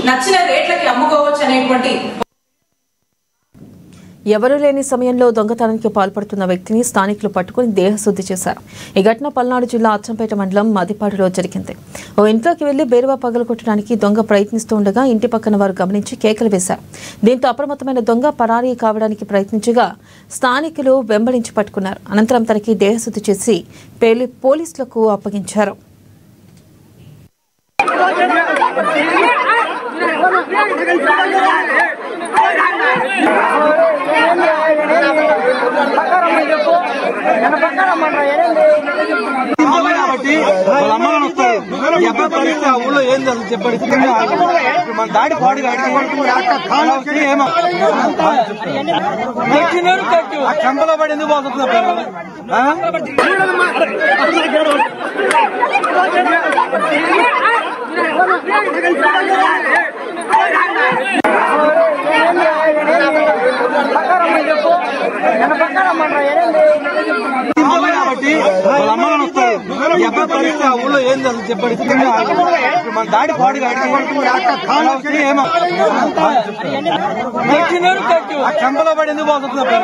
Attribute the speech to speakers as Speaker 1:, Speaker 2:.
Speaker 1: నచ్చిన రేట్లకి అమ్ముకోవచ్చు అనేటువంటి
Speaker 2: ఎవరూ లేని సమయంలో దొంగతనానికి పాల్పడుతున్న వ్యక్తిని స్థానికులు పట్టుకుని దేహశుద్ధి చేశారు. ఈ ఘటన పల్నాడు జిల్లా అచ్చంపేట మండలం మదిపాడులో జరిగింది. ఓ ఇంట్లోకి వెళ్లి బేరువా పగలగొట్టడానికి దొంగ ప్రయత్నిస్తూ ఉండగా ఇంటి పక్కన వారు గమనించి కేకలు వేశారు. దీంతో అప్రమత్తమైన దొంగ పరారీ కావడానికి ప్రయత్నించగా స్థానికులు వెంబడించి పట్టుకున్నారు. అనంతరం తనకి దేహశుద్ధి చేసి పోలీసులకు అప్పగించారు.
Speaker 3: ఊళ్ళో ఏం చెప్పండి మన దాడి పాడి చెంపలో పడి ఎందుకు పోతుంది ఊళ్ళో ఏం చెప్పండి మన దాడి పాడి చెంపలో పడి ఎందుకు పోతుంది